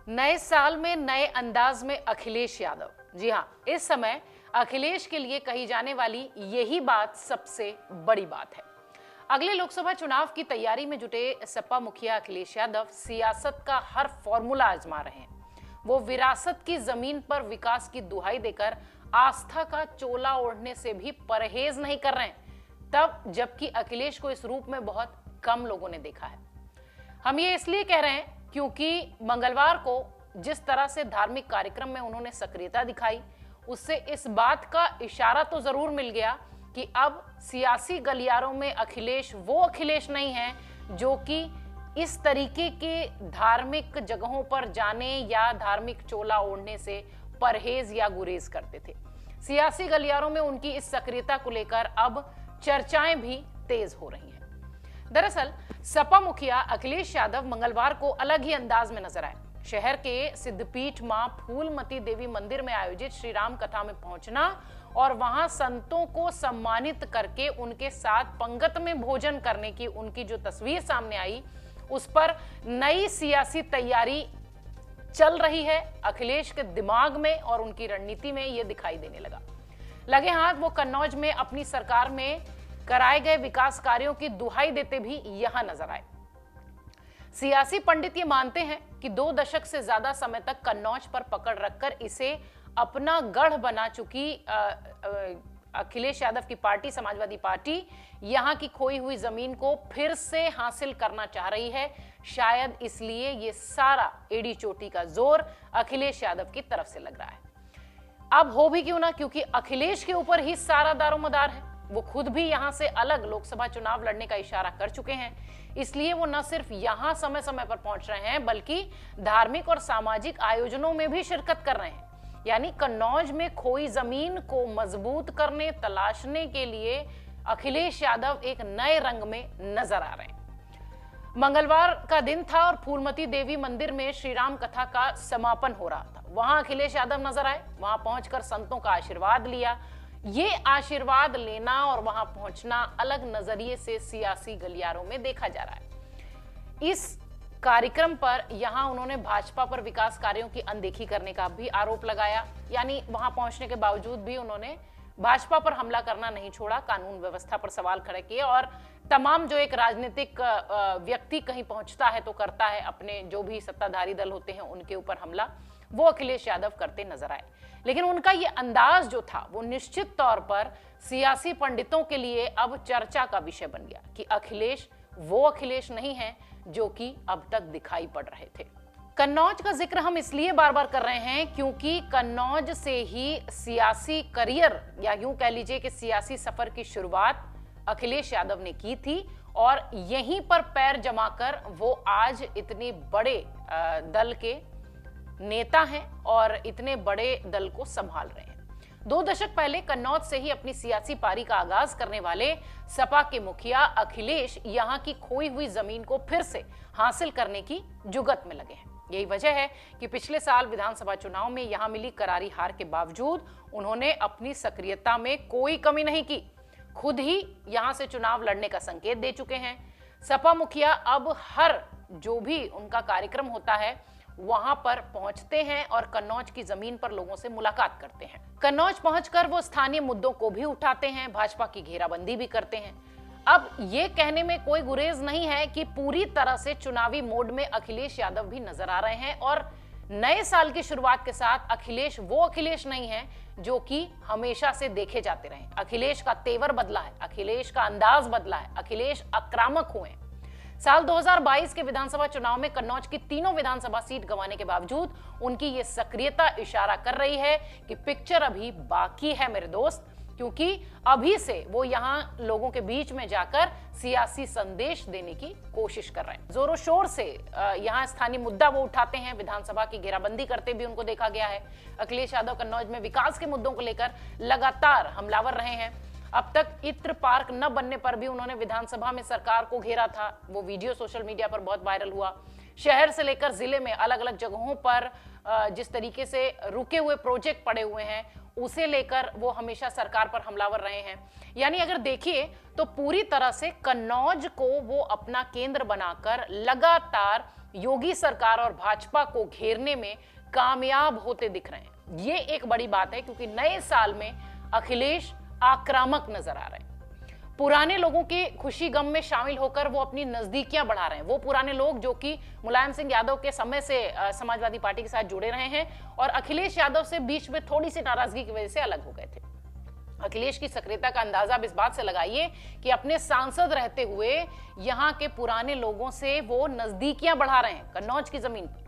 नए साल में नए अंदाज में अखिलेश यादव। जी हां, इस समय अखिलेश के लिए कही जाने वाली यही बात सबसे बड़ी बात है। अगले लोकसभा चुनाव की तैयारी में जुटे सपा मुखिया अखिलेश यादव सियासत का हर फॉर्मूला आजमा रहे हैं। वो विरासत की जमीन पर विकास की दुहाई देकर आस्था का चोला ओढ़ने से भी परहेज नहीं कर रहे हैं, तब जबकि अखिलेश को इस रूप में बहुत कम लोगों ने देखा है। हम ये इसलिए कह रहे हैं क्योंकि मंगलवार को जिस तरह से धार्मिक कार्यक्रम में उन्होंने सक्रियता दिखाई, उससे इस बात का इशारा तो जरूर मिल गया कि अब सियासी गलियारों में अखिलेश वो अखिलेश नहीं है जो कि इस तरीके के धार्मिक जगहों पर जाने या धार्मिक चोला ओढ़ने से परहेज या गुरेज करते थे। सियासी गलियारों में उनकी इस सक्रियता को लेकर अब चर्चाएं भी तेज हो रही हैं। दरअसल सपा मुखिया अखिलेश यादव मंगलवार को अलग ही अंदाज में नजर आए। शहर के सिद्धपीठ मां फूलमती देवी मंदिर में आयोजित श्री राम कथा में पहुंचना और वहां संतों को सम्मानित करके उनके साथ पंगत में भोजन करने की उनकी जो तस्वीर सामने आई, उस पर नई सियासी तैयारी चल रही है। अखिलेश के दिमाग में और उनकी रणनीति में यह दिखाई देने लगे हाथ वो कन्नौज में अपनी सरकार में कराए गए विकास कार्यों की दुहाई देते भी यहां नजर आए। सियासी पंडित ये मानते हैं कि 2 दशक से ज्यादा समय तक कन्नौज पर पकड़ रखकर इसे अपना गढ़ बना चुकी अखिलेश यादव की पार्टी समाजवादी पार्टी यहां की खोई हुई जमीन को फिर से हासिल करना चाह रही है। शायद इसलिए ये सारा एड़ी चोटी का जोर अखिलेश यादव की तरफ से लग रहा है। अब हो भी क्यों ना, क्योंकि अखिलेश के ऊपर ही सारा दारोमदार है। वो खुद भी यहां से अलग लोकसभा चुनाव लड़ने का इशारा कर चुके हैं। इसलिए वो न सिर्फ यहां समय समय पर पहुंच रहे हैं, बल्कि धार्मिक और सामाजिक आयोजनों में भी शिरकत कर रहे हैं। यानी कन्नौज में खोई जमीन को मजबूत करने तलाशने के लिए अखिलेश यादव एक नए रंग में नजर आ रहे हैं। मंगलवार का दिन था और फूलमती देवी मंदिर में श्री राम कथा का समापन हो रहा था। वहां अखिलेश यादव नजर आए। वहां पहुंचकर संतों का आशीर्वाद लिया। ये आशीर्वाद लेना और वहां पहुंचना अलग नजरिए से सियासी गलियारों में देखा जा रहा है। इस कार्यक्रम पर यहां उन्होंने भाजपा पर विकास कार्यों की अनदेखी करने का भी आरोप लगाया। यानी वहां पहुंचने के बावजूद भी उन्होंने भाजपा पर हमला करना नहीं छोड़ा, कानून व्यवस्था पर सवाल खड़े किए और तमाम जो एक राजनीतिक व्यक्ति कहीं पहुंचता है तो करता है, अपने जो भी सत्ताधारी दल होते हैं उनके ऊपर हमला, वो अखिलेश यादव करते नजर आए। लेकिन उनका ये अंदाज जो था वो निश्चित तौर पर सियासी पंडितों के लिए अब चर्चा का विषय बन गया कि अखिलेश वो अखिलेश नहीं है जो कि अब तक दिखाई पड़ रहे थे। कन्नौज का जिक्र हम इसलिए बार बार कर रहे हैं क्योंकि कन्नौज से ही सियासी करियर या यूं कह लीजिए कि सियासी सफर की शुरुआत अखिलेश यादव ने की थी और यहीं पर पैर जमाकर वो आज इतने बड़े दल के नेता हैं और इतने बड़े दल को संभाल रहे हैं। 2 दशक पहले कन्नौज से ही अपनी सियासी पारी का आगाज करने वाले सपा के मुखिया अखिलेश यहां की खोई हुई जमीन को फिर से हासिल करने की जुगत में लगे हैं। यही वजह है कि पिछले साल विधानसभा चुनाव में यहां मिली करारी हार के बावजूद उन्होंने अपनी सक्रियता में कोई कमी नहीं की। खुद ही यहां से चुनाव लड़ने का संकेत दे चुके हैं। सपा मुखिया अब हर जो भी उनका कार्यक्रम होता है वहां पर पहुंचते हैं और कन्नौज की जमीन पर लोगों से मुलाकात करते हैं। कन्नौज पहुंचकर वो स्थानीय मुद्दों को भी उठाते हैं, भाजपा की घेराबंदी भी करते हैं। अब ये कहने में कोई गुरेज नहीं है कि पूरी तरह से चुनावी मोड में अखिलेश यादव भी नजर आ रहे हैं और नए साल की शुरुआत के साथ अखिलेश वो अखिलेश नहीं है जो कि हमेशा से देखे जाते रहे। अखिलेश का तेवर बदला है, अखिलेश का अंदाज बदला है, अखिलेश आक्रामक हुए हैं। साल 2022 के विधानसभा चुनाव में कन्नौज की तीनों विधानसभा सीट गंवाने के बावजूद उनकी ये सक्रियता इशारा कर रही है कि पिक्चर अभी बाकी है मेरे दोस्त, क्योंकि अभी से वो यहां लोगों के बीच में जाकर सियासी संदेश देने की कोशिश कर रहे हैं। जोरों शोर से यहां स्थानीय मुद्दा वो उठाते हैं। विधानसभा की घेराबंदी करते भी उनको देखा गया है। अखिलेश यादव कन्नौज में विकास के मुद्दों को लेकर लगातार हमलावर रहे हैं। अब तक इत्र पार्क न बनने पर भी उन्होंने विधानसभा में सरकार को घेरा था। वो वीडियो सोशल मीडिया पर बहुत वायरल हुआ। शहर से लेकर जिले में अलग अलग जगहों पर जिस तरीके से रुके हुए प्रोजेक्ट पड़े हुए हैं उसे लेकर वो हमेशा सरकार पर हमलावर रहे हैं। यानी अगर देखिए तो पूरी तरह से कन्नौज को वो अपना केंद्र बनाकर लगातार योगी सरकार और भाजपा को घेरने में कामयाब होते दिख रहे हैं। ये एक बड़ी बात है क्योंकि नए साल में अखिलेश आक्रामक नजर आ रहे हैं। पुराने लोगों के खुशी गम में शामिल होकर वो अपनी नजदीकियां बढ़ा रहे हैं। वो पुराने लोग जो कि मुलायम सिंह यादव के समय से समाजवादी पार्टी के साथ जुड़े रहे हैं और अखिलेश यादव से बीच में थोड़ी सी नाराजगी की वजह से अलग हो गए थे। अखिलेश की सक्रियता का अंदाजा अब इस बात से लगाइए कि अपने सांसद रहते हुए यहां के पुराने लोगों से वो नजदीकियां बढ़ा रहे हैं। कन्नौज की जमीन पर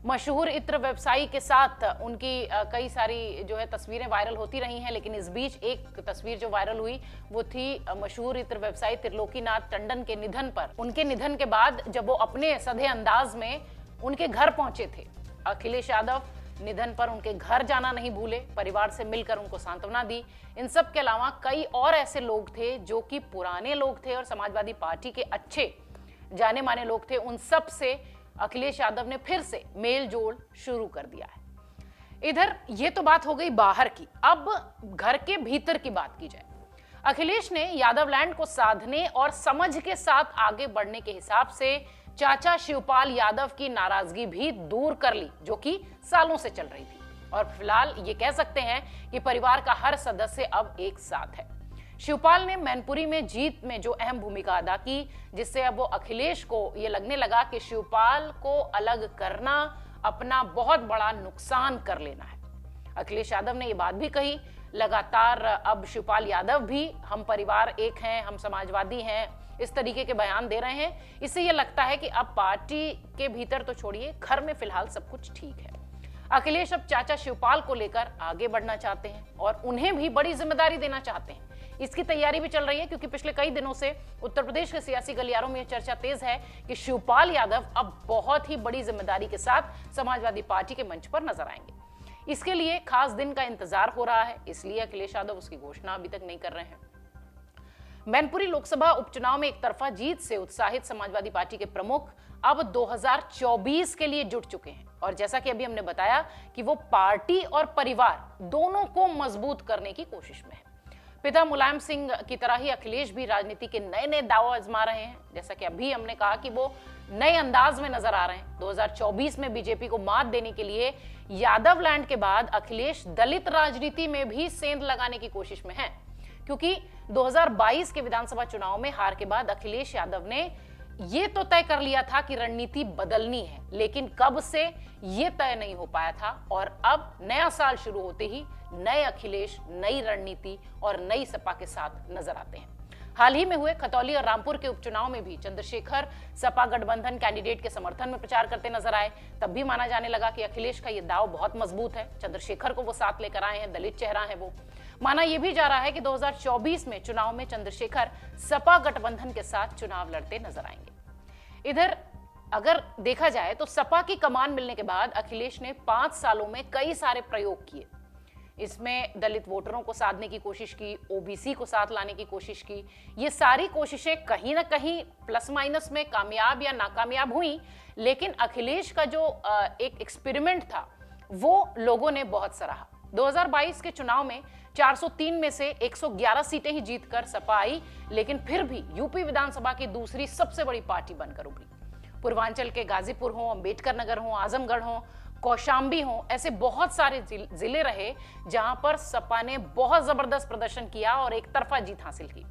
मशहूर इत्र व्यवसायी के साथ उनकी कई सारी जो है तस्वीरें वायरल होती रही हैं, लेकिन इस बीच एक तस्वीर जो वायरल हुई वो थी मशहूर इत्र व्यवसायी त्रिलोकीनाथ टंडन के निधन पर। उनके निधन के बाद जब वो अपने सधे अंदाज में उनके घर पहुंचे थे, अखिलेश यादव निधन पर उनके घर जाना नहीं भूले, परिवार से मिलकर उनको सांत्वना दी। इन सब के अलावा कई और ऐसे लोग थे जो कि पुराने लोग थे और समाजवादी पार्टी के अच्छे जाने माने लोग थे। उन सब से अखिलेश यादव ने फिर से मेल जोल शुरू कर दिया है। इधर ये तो बात हो गई बाहर की, अब घर के भीतर की बात की जाए। अखिलेश ने यादव लैंड को साधने और समझ के साथ आगे बढ़ने के हिसाब से चाचा शिवपाल यादव की नाराजगी भी दूर कर ली, जो कि सालों से चल रही थी। और फिलहाल ये कह सकते हैं कि परिवार का हर सदस्य अब एक साथ है। शिवपाल ने मैनपुरी में जीत में जो अहम भूमिका अदा की, जिससे अब वो अखिलेश को ये लगने लगा कि शिवपाल को अलग करना अपना बहुत बड़ा नुकसान कर लेना है। अखिलेश यादव ने ये बात भी कही, लगातार अब शिवपाल यादव भी हम परिवार एक हैं, हम समाजवादी हैं, इस तरीके के बयान दे रहे हैं। इससे ये लगता है कि अब पार्टी के भीतर तो छोड़िए, घर में फिलहाल सब कुछ ठीक है। अखिलेश अब चाचा शिवपाल को लेकर आगे बढ़ना चाहते हैं और उन्हें भी बड़ी जिम्मेदारी देना चाहते हैं। इसकी तैयारी भी चल रही है क्योंकि पिछले कई दिनों से उत्तर प्रदेश के सियासी गलियारों में चर्चा तेज है कि शिवपाल यादव अब बहुत ही बड़ी जिम्मेदारी के साथ समाजवादी पार्टी के मंच पर नजर आएंगे। इसके लिए खास दिन का इंतजार हो रहा है, इसलिए अखिलेश यादव उसकी घोषणा अभी तक नहीं कर रहे हैं। मैनपुरी लोकसभा उपचुनाव में एक तरफा जीत से उत्साहित समाजवादी पार्टी के प्रमुख अब 2024 के लिए जुट चुके हैं और जैसा कि अभी हमने बताया कि वो पार्टी और परिवार दोनों को मजबूत करने की कोशिश में है। पिता मुलायम सिंह की तरह ही अखिलेश भी राजनीति के नए नए दाव आजमा रहे हैं। जैसा कि अभी हमने कहा कि वो नए अंदाज में नजर आ रहे हैं। 2024 में बीजेपी को मात देने के लिए यादव लैंड के बाद अखिलेश दलित राजनीति में भी सेंध लगाने की कोशिश में है, क्योंकि 2022 के विधानसभा चुनाव में हार के बाद अखिलेश यादव ने ये तो तय कर लिया था कि रणनीति बदलनी है, लेकिन कब से ये तय नहीं हो पाया था। और अब नया साल शुरू होते ही नए अखिलेश नई रणनीति और नई सपा के साथ नजर आते हैं। हाल ही में हुए खतौली और रामपुर के उपचुनाव में भी चंद्रशेखर सपा गठबंधन कैंडिडेट के समर्थन में प्रचार करते नजर आए। तब भी माना जाने लगा कि अखिलेश का ये दाव बहुत मजबूत है, चंद्रशेखर को वो साथ लेकर आए हैं, दलित चेहरा है वो। माना यह भी जा रहा है कि 2024 में चुनाव में चंद्रशेखर सपा गठबंधन के साथ चुनाव लड़ते नजर आएंगे। इधर अगर देखा जाए तो सपा की कमान मिलने के बाद अखिलेश ने 5 सालों में कई सारे प्रयोग किए। इसमें दलित वोटरों को साधने की कोशिश की, ओबीसी को साथ लाने की कोशिश की। ये सारी कोशिशें कहीं ना कहीं प्लस माइनस में कामयाब या नाकामयाब हुई, लेकिन अखिलेश का जो एक एक्सपेरिमेंट था वो लोगों ने बहुत सराहा। 2022 के चुनाव में 403 में से 111 सीटें ही जीतकर सपा आई, लेकिन फिर भी यूपी विधानसभा की दूसरी सबसे बड़ी पार्टी बनकर उभरी। पूर्वांचल के गाजीपुर हो, अंबेडकर नगर हो, आजमगढ़ हो, कौशाम्बी हो, ऐसे बहुत सारे जिले रहे जहां पर सपा ने बहुत जबरदस्त प्रदर्शन किया और एक तरफा जीत हासिल की।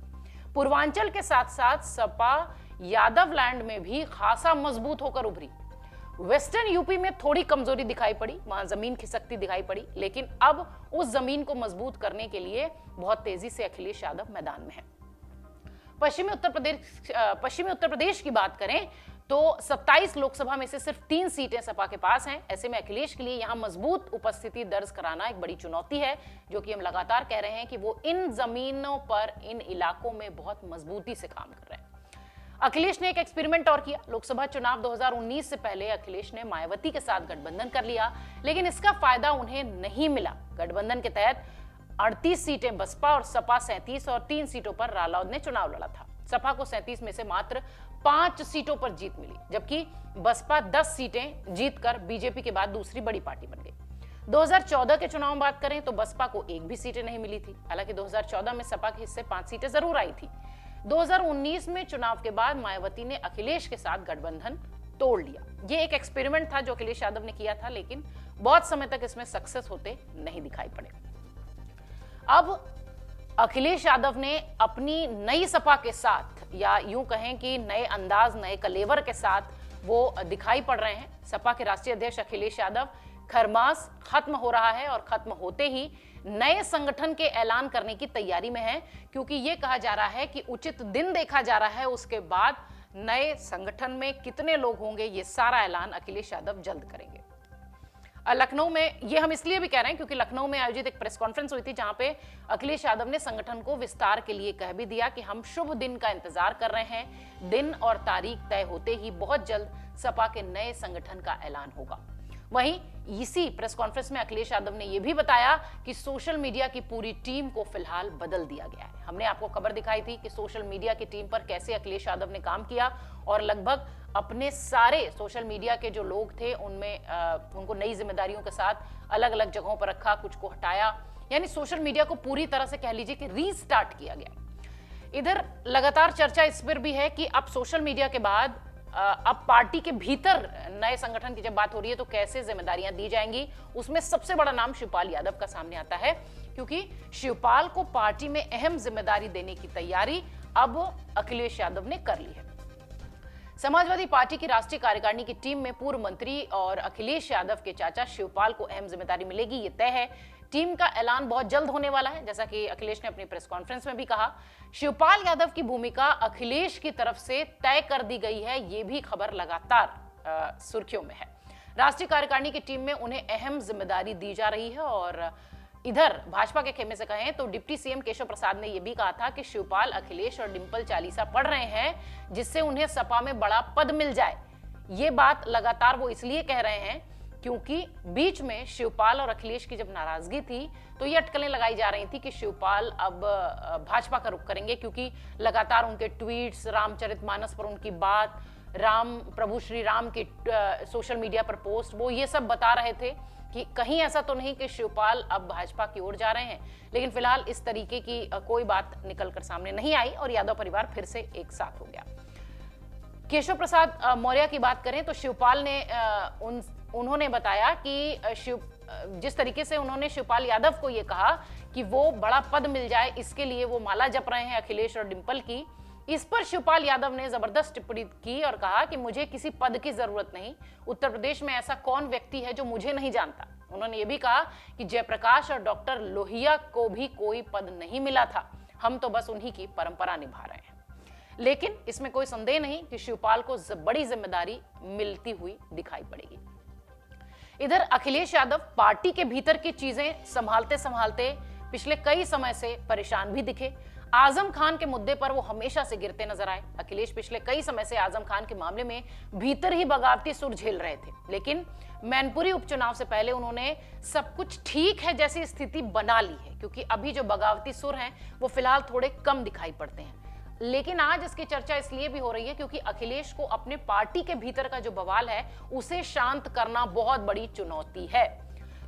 पूर्वांचल के साथ साथ सपा यादव लैंड में भी खासा मजबूत होकर उभरी। वेस्टर्न यूपी में थोड़ी कमजोरी दिखाई पड़ी, वहां जमीन खिसकती दिखाई पड़ी, लेकिन अब उस जमीन को मजबूत करने के लिए बहुत तेजी से अखिलेश यादव मैदान में है। पश्चिमी उत्तर प्रदेश की बात करें तो 27 लोकसभा में से सिर्फ 3 सीटें सपा के पास हैं। ऐसे में अखिलेश के लिए यहां मजबूत उपस्थिति दर्ज कराना एक बड़ी चुनौती है, जो कि हम लगातार कह रहे हैं कि वो इन जमीनों पर, इन इलाकों में बहुत मजबूती से काम कर रहे हैं। अखिलेश ने एक एक्सपेरिमेंट और किया। लोकसभा चुनाव 2019 से पहले अखिलेश ने मायावती के साथ गठबंधन कर लिया, लेकिन इसका फायदा उन्हें नहीं मिला। गठबंधन के तहत 38 सीटें बसपा और सपा 37 और 3 सीटों पर रालोद ने चुनाव लड़ा था। सपा को 37 में से मात्र 5 सीटों पर जीत मिली, जबकि बसपा 10 सीटें जीतकर बीजेपी के बाद दूसरी बड़ी पार्टी बन गई। 2014 के चुनाव में बात करें तो बसपा को एक भी सीटें नहीं मिली थी। हालांकि 2014 में सपा के हिस्से 5 सीटें जरूर आई थी। 2019 में चुनाव के बाद मायावती ने अखिलेश के साथ गठबंधन तोड़ लिया। ये एक एक्सपेरिमेंट था जो अखिलेश यादव ने किया था, लेकिन बहुत समय तक इसमें सक्सेस होते नहीं दिखाई पड़े। अब अखिलेश यादव ने अपनी नई सपा के साथ, या यूं कहें कि नए अंदाज, नए कलेवर के साथ वो दिखाई पड़ रहे हैं। सपा के राष्ट्रीय अध्यक्ष अखिलेश यादव खरमास खत्म हो रहा है और खत्म होते ही नए संगठन के ऐलान करने की तैयारी में है, क्योंकि ये कहा जा रहा है कि उचित दिन देखा जा रहा है, उसके बाद नए संगठन में कितने लोग होंगे ये सारा ऐलान अखिलेश यादव जल्द करेंगे। लखनऊ में, ये हम इसलिए भी कह रहे हैं क्योंकि लखनऊ में आयोजित एक प्रेस कॉन्फ्रेंस हुई थी जहां पे अखिलेश यादव ने संगठन को विस्तार के लिए कह भी दिया कि हम शुभ दिन का इंतजार कर रहे हैं। दिन और तारीख तय होते ही बहुत जल्द सपा के नए संगठन का ऐलान होगा। वहीं इसी प्रेस कॉन्फ्रेंस में अखिलेश यादव ने यह भी बताया कि सोशल मीडिया की पूरी टीम को फिलहाल बदल दिया गया है। हमने आपको खबर दिखाई थी कि सोशल मीडिया की टीम पर कैसे अखिलेश यादव ने काम किया और लगभग अपने सारे सोशल मीडिया के जो लोग थे उनमें उनको नई जिम्मेदारियों के साथ अलग अलग जगहों पर रखा, कुछ को हटाया, यानी सोशल मीडिया को पूरी तरह से कह लीजिए कि रीस्टार्ट किया गया। इधर लगातार चर्चा इस पर भी है कि अब सोशल मीडिया के बाद अब पार्टी के भीतर नए संगठन की जब बात हो रही है तो कैसे जिम्मेदारियां दी जाएंगी। उसमें सबसे बड़ा नाम शिवपाल यादव का सामने आता है, क्योंकि शिवपाल को पार्टी में अहम जिम्मेदारी देने की तैयारी अब अखिलेश यादव ने कर ली है। समाजवादी पार्टी की राष्ट्रीय कार्यकारिणी की टीम में पूर्व मंत्री और अखिलेश यादव के चाचा शिवपाल को अहम जिम्मेदारी मिलेगी, ये तय है। टीम का ऐलान बहुत जल्द होने वाला है, जैसा कि अखिलेश ने अपनी प्रेस कॉन्फ्रेंस में भी कहा। शिवपाल यादव की भूमिका अखिलेश की तरफ से तय कर दी गई है, ये भी खबर लगातार सुर्खियों में है। राष्ट्रीय कार्यकारिणी की टीम में उन्हें अहम जिम्मेदारी दी जा रही है। और इधर भाजपा के खेमे से कहें तो डिप्टी सीएम केशव प्रसाद ने यह भी कहा था कि शिवपाल, अखिलेश और डिंपल चालीसा पढ़ रहे हैं जिससे उन्हें सपा में बड़ा पद मिल जाए। ये बात लगातार वो इसलिए कह रहे हैं क्योंकि बीच में शिवपाल और अखिलेश की जब नाराजगी थी तो ये अटकलें लगाई जा रही थी कि शिवपाल अब भाजपा का रुख करेंगे, क्योंकि लगातार उनके ट्वीट्स, रामचरितमानस पर उनकी बात, प्रभु श्री राम की सोशल मीडिया पर पोस्ट, वो ये सब बता रहे थे कि कहीं ऐसा तो नहीं कि शिवपाल अब भाजपा की ओर जा रहे हैं। लेकिन फिलहाल इस तरीके की कोई बात निकलकर सामने नहीं आई और यादव परिवार फिर से एक साथ हो गया। केशव प्रसाद मौर्य की बात करें तो शिवपाल ने उन्होंने बताया कि जिस तरीके से उन्होंने शिवपाल यादव को ये कहा कि वो बड़ा पद मिल जाए, इसके लिए वो माला जप रहे हैं अखिलेश और डिंपल की। इस पर शिवपाल यादव ने जबरदस्त टिप्पणी की और कहा कि मुझे किसी पद की जरूरत नहीं, उत्तर प्रदेश में ऐसा कौन व्यक्ति है जो मुझे नहीं जानता। उन्होंने ये भी कहा कि जयप्रकाश और डॉक्टर लोहिया को भी कोई पद नहीं मिला था, हम तो बस उन्हीं की परंपरा निभा रहे हैं। लेकिन इसमें कोई संदेह नहीं कि शिवपाल को बड़ी जिम्मेदारी मिलती हुई दिखाई पड़ेगी। इधर अखिलेश यादव पार्टी के भीतर की चीजें संभालते संभालते पिछले कई समय से परेशान भी दिखे। आजम खान के मुद्दे पर वो हमेशा से गिरते नजर आए। अखिलेश पिछले कई समय से आजम खान के मामले में भीतर ही बगावती सुर झेल रहे थे, लेकिन मैनपुरी उपचुनाव से पहले उन्होंने सब कुछ ठीक है जैसी स्थिति बना ली है, क्योंकि अभी जो बगावती सुर हैं वो फिलहाल थोड़े कम दिखाई पड़ते हैं। लेकिन आज इसकी चर्चा इसलिए भी हो रही है क्योंकि अखिलेश को अपने पार्टी के भीतर का जो बवाल है उसे शांत करना बहुत बड़ी चुनौती है।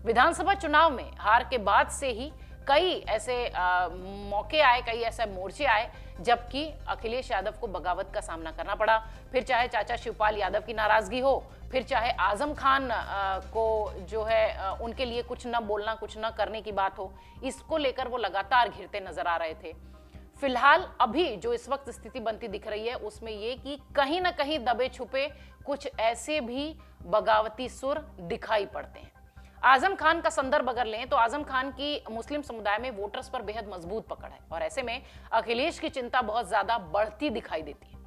विधानसभा चुनाव में हार के बाद से ही कई ऐसे मौके आए, कई ऐसे मोर्चे आए जबकि अखिलेश यादव को बगावत का सामना करना पड़ा। फिर चाहे चाचा शिवपाल यादव की नाराजगी हो, फिर चाहे आजम खान को जो है उनके लिए कुछ न बोलना, कुछ न करने की बात हो, इसको लेकर वो लगातार घिरते नजर आ रहे थे। फिलहाल अभी जो इस वक्त स्थिति बनती दिख रही है उसमें ये कि कहीं ना कहीं दबे छुपे कुछ ऐसे भी बगावती सुर दिखाई पड़ते हैं। आजम खान का संदर्भ अगर लें तो आजम खान की मुस्लिम समुदाय में वोटर्स पर बेहद मजबूत पकड़ है और ऐसे में अखिलेश की चिंता बहुत ज्यादा बढ़ती दिखाई देती है।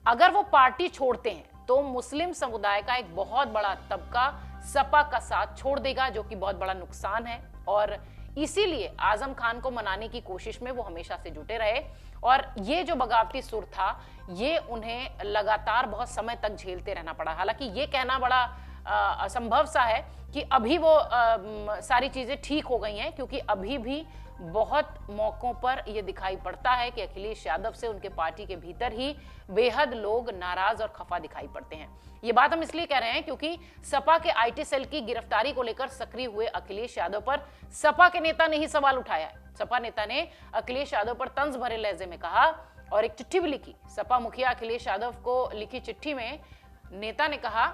अगर वो पार्टी छोड़ते हैं तो मुस्लिम समुदाय का एक बहुत बड़ा तबका सपा का साथ छोड़ देगा, जो कि बहुत बड़ा नुकसान है। और इसीलिए आजम खान को मनाने की कोशिश में वो हमेशा से जुटे रहे और ये जो बगावती सुर था ये उन्हें लगातार बहुत समय तक झेलते रहना पड़ा। हालांकि ये कहना बड़ा असंभव सा है कि अभी वो सारी चीजें ठीक हो गई हैं, क्योंकि अभी भी बहुत मौकों पर यह दिखाई पड़ता है कि अखिलेश यादव से उनके पार्टी के भीतर ही बेहद लोग नाराज और खफा दिखाई पड़ते हैं। ये बात हम इसलिए कह रहे हैं क्योंकि सपा के आईटी सेल की गिरफ्तारी को लेकर सक्रिय हुए अखिलेश यादव पर सपा के नेता ने ही सवाल उठाया है। सपा नेता ने अखिलेश यादव पर तंज भरे लहजे में कहा और एक चिट्ठी भी लिखी। सपा मुखिया अखिलेश यादव को लिखी चिट्ठी में नेता ने कहा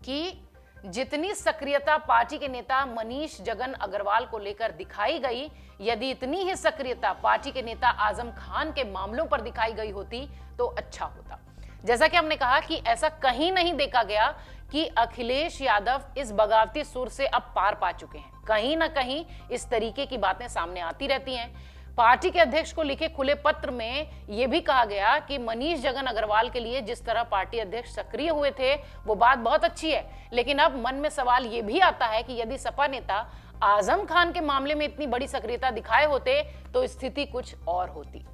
कि जितनी सक्रियता पार्टी के नेता मनीष जगन अग्रवाल को लेकर दिखाई गई, यदि इतनी ही सक्रियता पार्टी के नेता आजम खान के मामलों पर दिखाई गई होती तो अच्छा होता। जैसा कि हमने कहा कि ऐसा कहीं नहीं देखा गया कि अखिलेश यादव इस बगावती सुर से अब पार पा चुके हैं। कहीं ना कहीं इस तरीके की बातें सामने आती रहती हैं। पार्टी के अध्यक्ष को लिखे खुले पत्र में यह भी कहा गया कि मनीष जगन अग्रवाल के लिए जिस तरह पार्टी अध्यक्ष सक्रिय हुए थे वो बात बहुत अच्छी है, लेकिन अब मन में सवाल यह भी आता है कि यदि सपा नेता आजम खान के मामले में इतनी बड़ी सक्रियता दिखाए होते तो स्थिति कुछ और होती।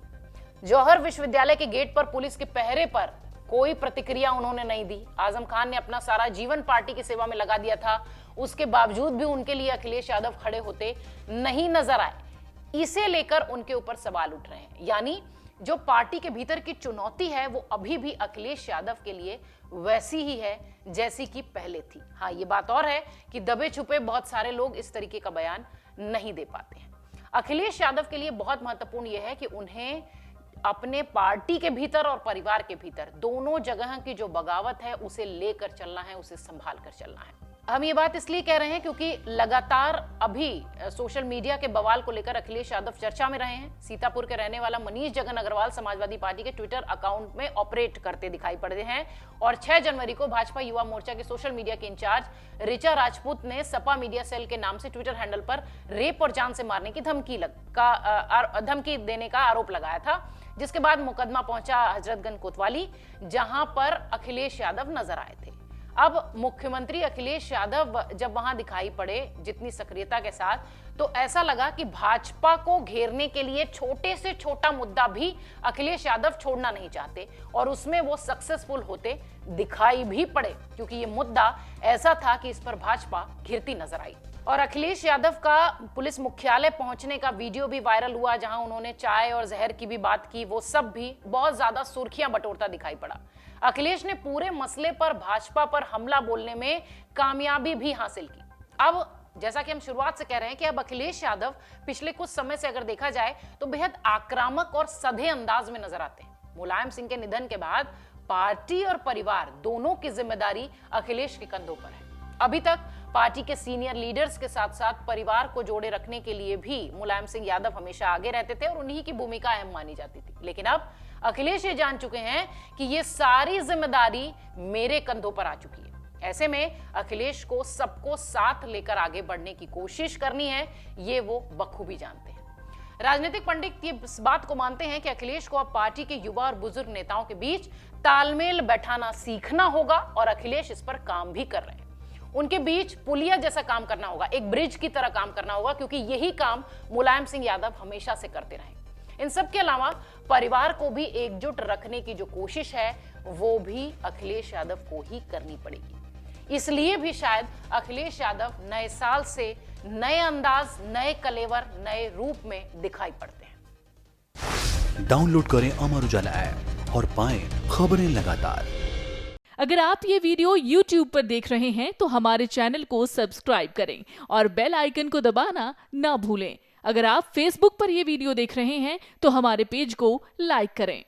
जौहर विश्वविद्यालय के गेट पर पुलिस के पहरे पर कोई प्रतिक्रिया उन्होंने नहीं दी। आजम खान ने अपना सारा जीवन पार्टी की सेवा में लगा दिया था, उसके बावजूद भी उनके लिए अखिलेश यादव खड़े होते नहीं नजर आए। इसे लेकर उनके ऊपर सवाल उठ रहे हैं। यानी जो पार्टी के भीतर की चुनौती है वो अभी भी अखिलेश यादव के लिए वैसी ही है जैसी कि पहले थी। हाँ, ये बात और है कि दबे छुपे बहुत सारे लोग इस तरीके का बयान नहीं दे पाते हैं। अखिलेश यादव के लिए बहुत महत्वपूर्ण यह है कि उन्हें अपने पार्टी के भीतर और परिवार के भीतर दोनों जगह की जो बगावत है उसे लेकर चलना है, उसे संभाल कर चलना है। हम ये बात इसलिए कह रहे हैं क्योंकि लगातार अभी सोशल मीडिया के बवाल को लेकर अखिलेश यादव चर्चा में रहे हैं। सीतापुर के रहने वाला मनीष जगन अग्रवाल समाजवादी पार्टी के ट्विटर अकाउंट में ऑपरेट करते दिखाई पड़े हैं और 6 जनवरी को भाजपा युवा मोर्चा के सोशल मीडिया के इंचार्ज ऋचा राजपूत ने सपा मीडिया सेल के नाम से ट्विटर हैंडल पर रेप और जान से मारने की धमकी देने का आरोप लगाया था, जिसके बाद मुकदमा पहुंचा हजरतगंज कोतवाली, जहां पर अखिलेश यादव नजर आए थे। अब मुख्यमंत्री अखिलेश यादव जब वहां दिखाई पड़े जितनी सक्रियता के साथ, तो ऐसा लगा कि भाजपा को घेरने के लिए छोटे से छोटा मुद्दा भी अखिलेश यादव छोड़ना नहीं चाहते और उसमें वो सक्सेसफुल होते दिखाई भी पड़े, क्योंकि ये मुद्दा ऐसा था कि इस पर भाजपा घिरती नजर आई। और अखिलेश यादव का पुलिस मुख्यालय पहुंचने का वीडियो भी वायरल हुआ, जहां उन्होंने चाय और जहर की भी बात की। वो सब भी बहुत ज्यादा सुर्खियां बटोरता दिखाई पड़ा। अखिलेश ने पूरे मसले पर भाजपा पर हमला बोलने में कामयाबी भी हासिल की। अब जैसा कि हम शुरुआत से कह रहे हैं कि अब अखिलेश यादव पिछले कुछ समय से अगर देखा जाए तो बेहद आक्रामक और सधे अंदाज में नजर आते हैं। मुलायम सिंह के निधन के बाद पार्टी और परिवार दोनों की जिम्मेदारी अखिलेश के कंधों पर है। अभी तक पार्टी के सीनियर लीडर्स के साथ साथ परिवार को जोड़े रखने के लिए भी मुलायम सिंह यादव हमेशा आगे रहते थे और उन्हीं की भूमिका अहम मानी जाती थी। लेकिन अब अखिलेश ये जान चुके हैं कि ये सारी जिम्मेदारी मेरे कंधों पर आ चुकी है। ऐसे में अखिलेश को सबको साथ लेकर आगे बढ़ने की कोशिश करनी है, ये वो बखूबी जानते हैं। राजनीतिक पंडित ये इस बात को मानते हैं कि अखिलेश को अब पार्टी के युवा और बुजुर्ग नेताओं के बीच तालमेल बैठाना सीखना होगा और अखिलेश इस पर काम भी कर रहे हैं। उनके बीच पुलिया जैसा काम करना होगा, एक ब्रिज की तरह काम करना होगा, क्योंकि यही काम मुलायम सिंह यादव हमेशा से करते रहे। इन सब के अलावा परिवार को भी एकजुट रखने की जो कोशिश है वो भी अखिलेश यादव को ही करनी पड़ेगी। इसलिए भी शायद अखिलेश यादव नए साल से नए अंदाज, नए कलेवर, नए रूप में दिखाई पड़ते हैं। डाउनलोड करें अमर उजाला ऐप और पाएं खबरें लगातार। अगर आप ये वीडियो YouTube पर देख रहे हैं तो हमारे चैनल को सब्सक्राइब करें और बेल आइकन को दबाना ना भूलें। अगर आप Facebook पर ये वीडियो देख रहे हैं तो हमारे पेज को लाइक करें।